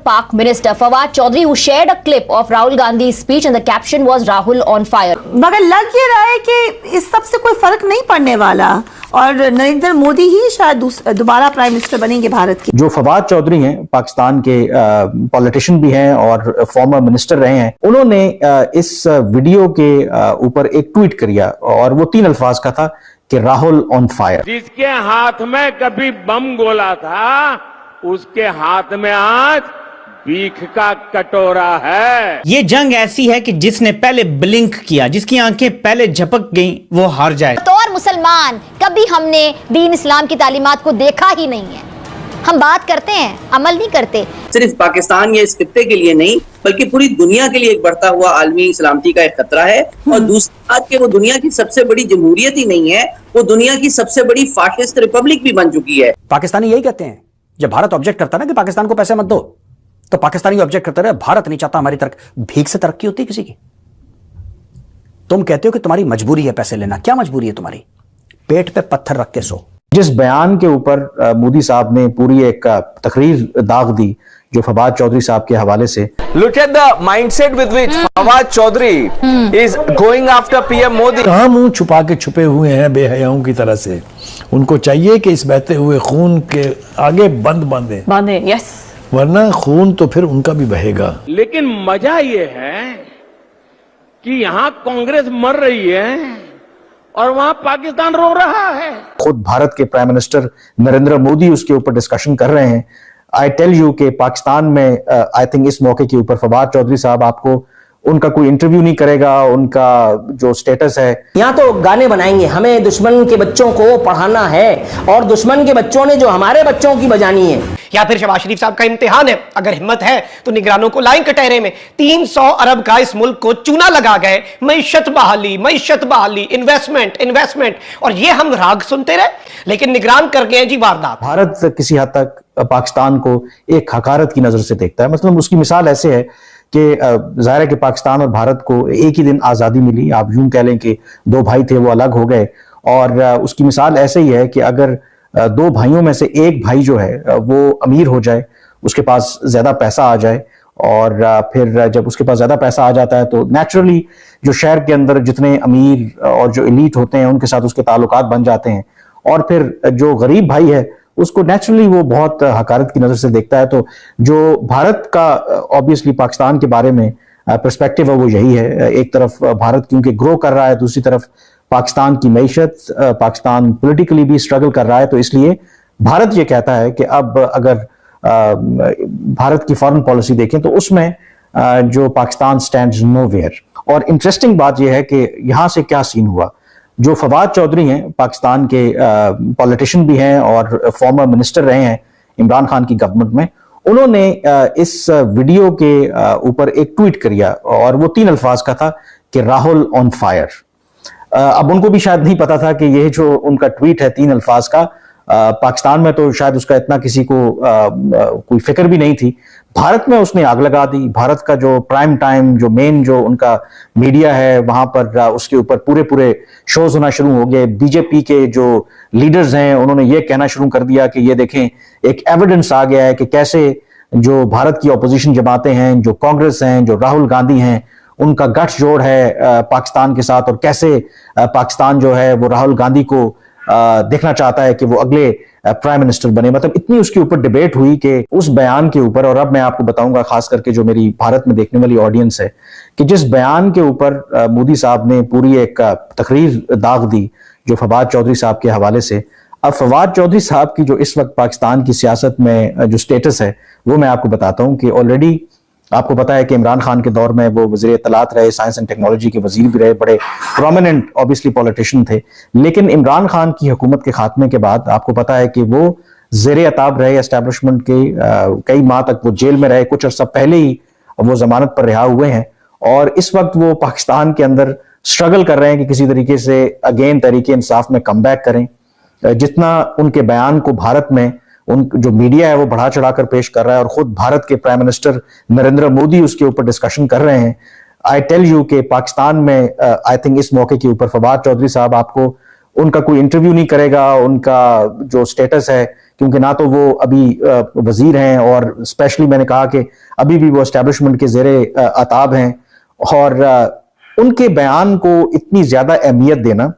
Pak Minister Fawad Chaudhary, who shared a clip of Rahul Gandhi's speech, and the caption was "Rahul on fire." मगर लग ये रहा है कि इस सब से कोई फर्क नहीं पड़ने वाला और नरेंद्र मोदी ही शायद दोबारा प्राइम मिनिस्टर बनेंगे भारत के। जो फवाद चौधरी हैं, पाकिस्तान के पॉलिटिशियन भी हैं और फॉर्मर मिनिस्टर रहे हैं, उन्होंने इस वीडियो के ऊपर एक ट्वीट किया और वो 3 अल्फाज का था कि राहुल ऑन फायर। जिसके हाथ में कभी बम गोला था, उसके हाथ में आज भीख का कटोरा है। ये जंग ऐसी है कि जिसने पहले ब्लिंक किया, जिसकी आंखें पहले झपक गईं, वो हार जाए। तो और मुसलमान कभी हमने दीन इस्लाम की तालीमात को देखा ही नहीं है। हम बात करते हैं, अमल नहीं करते। सिर्फ पाकिस्तान या इस खित्ते के लिए नहीं, बल्कि पूरी दुनिया के लिए एक बढ़ता हुआ आलमी सलामती का एक खतरा है। और दूसरी बात कि वो दुनिया की सबसे बड़ी जमहूरियत ही नहीं है, वो दुनिया की सबसे बड़ी फाशिस्ट रिपब्लिक भी बन चुकी है। पाकिस्तानी यही कहते हैं, जब भारत ऑब्जेक्ट करता है ना कि पाकिस्तान को पैसे मत दो, तो पाकिस्तानी ऑब्जेक्ट करते रहे, भारत नहीं चाहता हमारी भीख से तरक्की होती है किसी की। तुम कहते हो कि तुम्हारी मजबूरी है पैसे लेना। क्या मजबूरी है तुम्हारी? पेट पे पत्थर रख के सो। जिस बयान के ऊपर मोदी साहब ने पूरी एक तकरीर दाग दी, जो फवाद चौधरी साहब के हवाले से। Look at the mindset with which Fawad Chaudhary is going after PM Modi. कहां मुंह छुपा के छुपे हुए हैं बेहयाओं की तरह से। उनको चाहिए कि इस बहते हुए खून के आगे बांधे, यस, वरना खून तो फिर उनका भी बहेगा। लेकिन मजा ये है कि यहां कांग्रेस मर रही है और वहां पाकिस्तान रो रहा है। खुद भारत के प्राइम मिनिस्टर नरेंद्र मोदी उसके ऊपर डिस्कशन कर रहे हैं। आई टेल यू के पाकिस्तान में आई थिंक इस मौके के ऊपर फवाद चौधरी साहब आपको उनका कोई इंटरव्यू नहीं करेगा। उनका जो स्टेटस है, यहां तो गाने बनाएंगे, हमें दुश्मन के बच्चों को पढ़ाना है और दुश्मन के बच्चों ने जो हमारे बच्चों की बजानी है। या फिर शहबाज शरीफ साहब का इम्तिहान है। अगर हिम्मत है तो निगरानों को लाएं कटहरे में। 300 अरब का इस मुल्क को चूना लगा गए। मईशत बहाली, इन्वेस्टमेंट, और ये हम राग सुनते रहे, लेकिन निगरान कर गए जी वारदात। भारत किसी हद तक पाकिस्तान को एक हकारत की नजर से देखता है। मतलब उसकी मिसाल ऐसे है कि जाहिर है कि पाकिस्तान और भारत को एक ही दिन आज़ादी मिली। आप यूं कह लें कि 2 भाई थे, वो अलग हो गए। और उसकी मिसाल ऐसे ही है कि अगर 2 भाइयों में से एक भाई जो है वो अमीर हो जाए, उसके पास ज्यादा पैसा आ जाए, और फिर जब उसके पास ज्यादा पैसा आ जाता है तो नेचुरली जो शहर के अंदर जितने अमीर और जो एलीट होते हैं उनके साथ उसके ताल्लुकात बन जाते हैं। और फिर जो गरीब भाई है उसको नेचुरली वो बहुत हकारत की नजर से देखता है। तो जो भारत का ऑब्वियसली पाकिस्तान के बारे में पर्सपेक्टिव है वो यही है। एक तरफ भारत क्योंकि ग्रो कर रहा है, दूसरी तरफ पाकिस्तान की मईशत, पाकिस्तान पॉलिटिकली भी स्ट्रगल कर रहा है। तो इसलिए भारत ये कहता है कि अब अगर भारत की फॉरेन पॉलिसी देखें तो उसमें जो पाकिस्तान स्टैंड्स नोवेयर। और इंटरेस्टिंग बात यह है कि यहाँ से क्या सीन हुआ। जो फवाद चौधरी हैं, पाकिस्तान के पॉलिटिशियन भी हैं और फॉर्मर मिनिस्टर रहे हैं इमरान खान की गवर्नमेंट में, उन्होंने इस वीडियो के ऊपर एक ट्वीट किया और वो 3 अल्फाज का था कि राहुल ऑन फायर। अब उनको भी शायद नहीं पता था कि ये जो उनका ट्वीट है 3 अल्फाज का, पाकिस्तान में तो शायद उसका इतना किसी को कोई फिक्र भी नहीं थी। भारत में उसने आग लगा दी। भारत का जो प्राइम टाइम, जो मेन जो उनका मीडिया है, वहां पर उसके ऊपर पूरे शोज होना शुरू हो गए। बीजेपी के जो लीडर्स हैं उन्होंने ये कहना शुरू कर दिया कि ये देखें, एक एविडेंस आ गया है कि कैसे जो भारत की ऑपोजिशन जमातें हैं, जो कांग्रेस हैं, जो राहुल गांधी हैं, उनका गठजोड़ है पाकिस्तान के साथ, और कैसे पाकिस्तान जो है वो राहुल गांधी को देखना चाहता है कि वो अगले प्राइम मिनिस्टर बने। मतलब इतनी उसके ऊपर डिबेट हुई कि उस बयान के ऊपर, और अब मैं आपको बताऊंगा खास करके जो मेरी भारत में देखने वाली ऑडियंस है, कि जिस बयान के ऊपर मोदी साहब ने पूरी एक तकरीर दाग दी जो फवाद चौधरी साहब के हवाले से। अब फवाद चौधरी साहब की जो इस वक्त पाकिस्तान की सियासत में जो स्टेटस है वो मैं आपको बताता हूं कि ऑलरेडी आपको पता है कि इमरान खान के दौर में वो वज़ीर इत्तलात रहे, साइंस एंड टेक्नोलॉजी के वजीर भी रहे, बड़े प्रोमिनेंट ऑब्वियसली पॉलिटिशियन थे। लेकिन इमरान खान की हुकूमत के खात्मे के बाद आपको पता है कि वो ज़ेरे अताब रहे एस्टेब्लिशमेंट के। कई माह तक वो जेल में रहे, कुछ अर्सा पहले ही वो जमानत पर रिहा हुए हैं, और इस वक्त वो पाकिस्तान के अंदर स्ट्रगल कर रहे हैं कि किसी तरीके से अगेन तरीके इंसाफ में कम बैक करें। जितना उनके बयान को भारत में उन जो मीडिया है वो बढ़ा चढ़ाकर पेश कर रहा है, और खुद भारत के प्राइम मिनिस्टर नरेंद्र मोदी उसके ऊपर डिस्कशन कर रहे हैं। आई टेल यू के पाकिस्तान में आई थिंक इस मौके के ऊपर फवाद चौधरी साहब आपको उनका कोई इंटरव्यू नहीं करेगा। उनका जो स्टेटस है क्योंकि ना तो वो अभी वजीर हैं, और स्पेशली मैंने कहा कि अभी भी वो एस्टेब्लिशमेंट के ज़ेरे अताब हैं, और उनके बयान को इतनी ज्यादा अहमियत देना,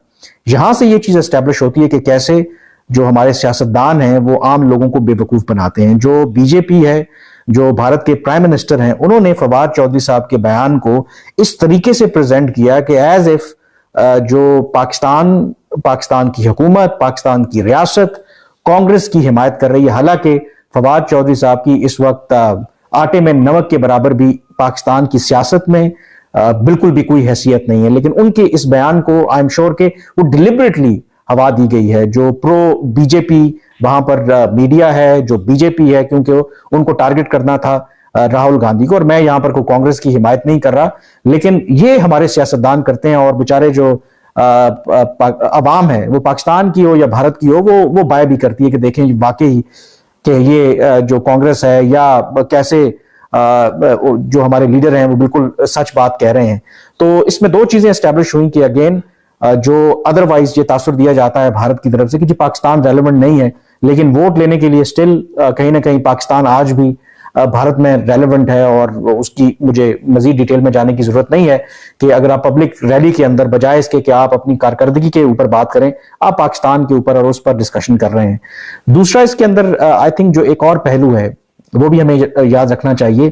यहां से ये चीज एस्टेब्लिश होती है कि कैसे जो हमारे सियासतदान हैं वो आम लोगों को बेवकूफ बनाते हैं। जो बीजेपी है, जो भारत के प्राइम मिनिस्टर हैं, उन्होंने फवाद चौधरी साहब के बयान को इस तरीके से प्रेजेंट किया कि एज इफ जो पाकिस्तान की हुकूमत, पाकिस्तान की रियासत कांग्रेस की हिमायत कर रही है। हालांकि फवाद चौधरी साहब की इस वक्त आटे में नमक के बराबर भी पाकिस्तान की सियासत में बिल्कुल भी कोई हैसियत नहीं है, लेकिन उनके इस बयान को आई एम श्योर के वो डिलिबरेटली हवा दी गई है। जो प्रो बीजेपी वहां पर मीडिया है, जो बीजेपी है, क्योंकि उनको टारगेट करना था राहुल गांधी को, और मैं यहां पर कोई कांग्रेस की हिमायत नहीं कर रहा, लेकिन ये हमारे सियासतदान करते हैं। और बेचारे जो अवाम है, वो पाकिस्तान की हो या भारत की हो, वो बाय भी करती है कि देखें वाकई कि ये जो कांग्रेस है या कैसे जो हमारे लीडर हैं वो बिल्कुल सच बात कह रहे हैं। तो इसमें दो चीजें एस्टैब्लिश हुई कि अगेन जो अदरवाइज ये तासुर दिया जाता है भारत की तरफ से कि जी पाकिस्तान रेलेवेंट नहीं है, लेकिन वोट लेने के लिए स्टिल कहीं ना कहीं पाकिस्तान आज भी भारत में रेलेवेंट है। और उसकी मुझे मजीद डिटेल में जाने की जरूरत नहीं है कि अगर आप पब्लिक रैली के अंदर बजाय इसके कि आप अपनी कारकर्दगी के ऊपर बात करें, आप पाकिस्तान के ऊपर और उस पर डिस्कशन कर रहे हैं। दूसरा इसके अंदर आई थिंक जो एक और पहलू है वो भी हमें याद रखना चाहिए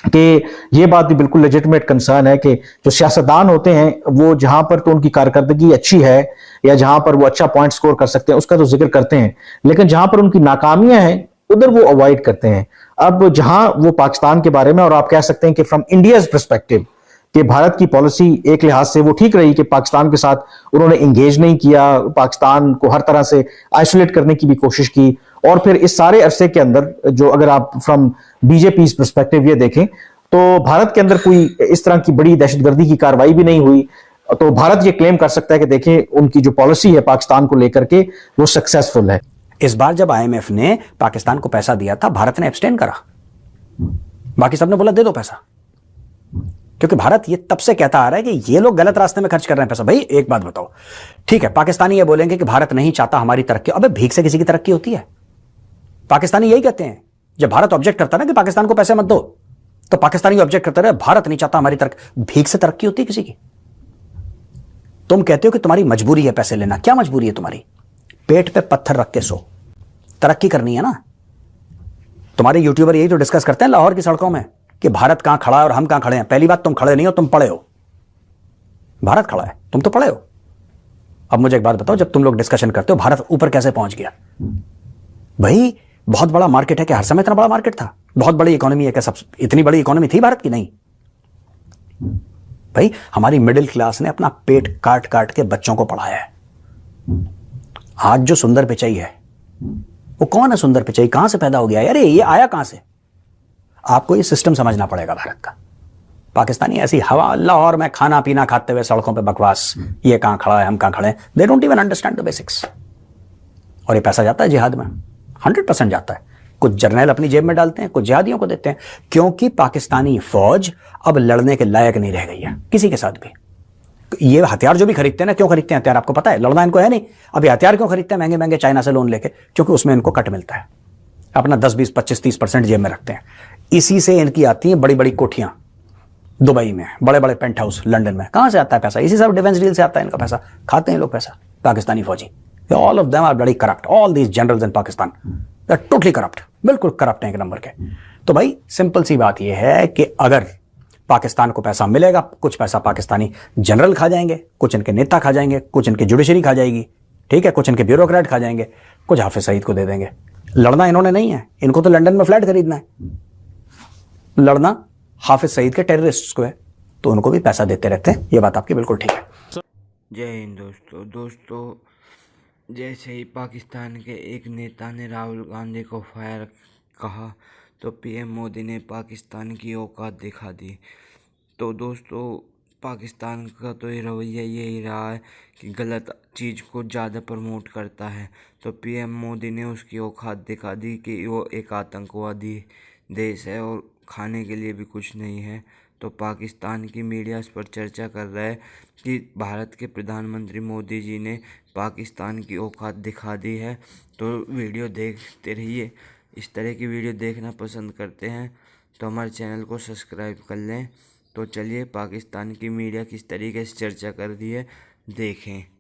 कि ये बात भी बिल्कुल लेजिटिमेट कंसर्न है कि जो सियासतदान होते हैं वो जहां पर तो उनकी कारकर्दगी अच्छी है या जहां पर वो अच्छा पॉइंट स्कोर कर सकते हैं उसका तो जिक्र करते हैं, लेकिन जहां पर उनकी नाकामियां हैं उधर वो अवॉइड करते हैं। अब जहां वो पाकिस्तान के बारे में, और आप कह सकते हैं कि फ्रॉम इंडियाज पर्सपेक्टिव कि भारत की पॉलिसी एक लिहाज से वो ठीक रही कि पाकिस्तान के साथ उन्होंने इंगेज नहीं किया, पाकिस्तान को हर तरह से आइसोलेट करने की भी कोशिश की, और फिर इस सारे अरसे के अंदर जो अगर आप फ्रॉम बीजेपी पर्सपेक्टिव ये देखें तो भारत के अंदर कोई इस तरह की बड़ी दहशतगर्दी की कार्रवाई भी नहीं हुई। तो भारत ये क्लेम कर सकता है कि देखें उनकी जो पॉलिसी है पाकिस्तान को लेकर के वो सक्सेसफुल है। इस बार जब आईएमएफ ने पाकिस्तान को पैसा दिया था, भारत ने एब्सटेन करा, बाकी सबने बोला दे दो पैसा, क्योंकि भारत ये तब से कहता आ रहा है कि ये लोग गलत रास्ते में खर्च कर रहे हैं पैसा। भाई एक बात बताओ, ठीक है पाकिस्तानी ये बोलेंगे कि भारत नहीं चाहता हमारी तरक्की, अबे भीख से किसी की तरक्की होती है? पाकिस्तानी यही कहते हैं जब भारत ऑब्जेक्ट करता है ना कि पाकिस्तान को पैसे मत दो, तो पाकिस्तानी ऑब्जेक्ट करता है भारत नहीं चाहता हमारी तरक्की। भीख से तरक्की होती है किसी की? तुम कहते हो कि तुम्हारी मजबूरी है पैसे लेना, क्या मजबूरी है तुम्हारी? पेट पे पत्थर रख के सो, तरक्की करनी है ना। तुम्हारे यूट्यूबर यही तो डिस्कस करते हैं लाहौर की सड़कों में कि भारत कहां खड़ा है और हम कहां खड़े हैं। पहली बात तुम खड़े नहीं हो, तुम पड़े हो। भारत खड़ा है, तुम तो पड़े हो। अब मुझे एक बात बताओ, जब तुम लोग डिस्कशन करते हो भारत ऊपर कैसे पहुंच गया? भाई बहुत बड़ा मार्केट है, क्या हर समय इतना बड़ा मार्केट था? बहुत बड़ी इकोनॉमी है, क्या सब इतनी बड़ी इकोनॉमी थी भारत की? नहीं भाई, हमारी मिडिल क्लास ने अपना पेट काट काट के बच्चों को पढ़ाया है। आज जो सुंदर पिचाई है वो कौन है? सुंदर पिचाई कहां से पैदा हो गया? अरे ये आया कहां से? आपको ये सिस्टम समझना पड़ेगा भारत का। पाकिस्तानी ऐसी हवा, लाहौर में खाना पीना खाते हुए सड़कों पे बकवास, ये कहां खड़ा है, हम कहां खड़े हैं। They don't even understand the basics. और ये पैसा जाता है जिहाद में, 100% जाता है। कुछ जर्नैल अपनी जेब में डालते हैं, कुछ जिहादियों को देते हैं, क्योंकि पाकिस्तानी फौज अब लड़ने के लायक नहीं रह गई है किसी के साथ भी। ये हथियार जो भी खरीदते हैं ना, क्यों खरीदते हैं हथियार आपको पता है? लड़ना इनको है नहीं। अभी हथियार क्यों खरीदते हैं महंगे महंगे चाइना से लोन लेके? क्योंकि उसमें इनको कट मिलता है, अपना 10, 20, 25, 30% जेब में रखते हैं। इसी से इनकी आती हैं बड़ी बड़ी कोठियां दुबई में, बड़े बड़े पेंट हाउस लंदन में। कहां से आता है पैसा? इसी सब डिफेंस डील से आता है इनका पैसा। खाते हैं लोग पैसा, पाकिस्तानी फौजी। All of them are bloody corrupt, all these generals in Pakistan they are totally corrupt, बिल्कुल करप्ट हैं एक नंबर के। तो भाई सिंपल सी बात यह है कि अगर पाकिस्तान को पैसा मिलेगा, कुछ पैसा पाकिस्तानी जनरल खा जाएंगे, कुछ इनके नेता खा जाएंगे, कुछ इनकी जुडिशरी खा जाएगी, ठीक है, कुछ इनके ब्यूरोक्रेट खा जाएंगे, कुछ हाफिज सईद को दे देंगे। लड़ना इन्होंने नहीं है, इनको तो लंदन में फ्लैट खरीदना है। लड़ना हाफिज सईद के टेररिस्ट को है, तो उनको भी पैसा देते रहते हैं। ये बात आपकी बिल्कुल ठीक है। जय हिंद दोस्तों, जैसे ही पाकिस्तान के एक नेता ने राहुल गांधी को फायर कहा तो पीएम मोदी ने पाकिस्तान की औकात दिखा दी। तो दोस्तों पाकिस्तान का तो ये रवैया यही रहा है कि गलत चीज़ को ज़्यादा प्रमोट करता है। तो पीएम मोदी ने उसकी औकात दिखा दी कि वो एक आतंकवादी देश है और खाने के लिए भी कुछ नहीं है। तो पाकिस्तान की मीडिया इस पर चर्चा कर रहा है कि भारत के प्रधानमंत्री मोदी जी ने पाकिस्तान की औकात दिखा दी है। तो वीडियो देखते रहिए। इस तरह की वीडियो देखना पसंद करते हैं तो हमारे चैनल को सब्सक्राइब कर लें। तो चलिए पाकिस्तान की मीडिया किस तरीके से चर्चा कर रही है देखें।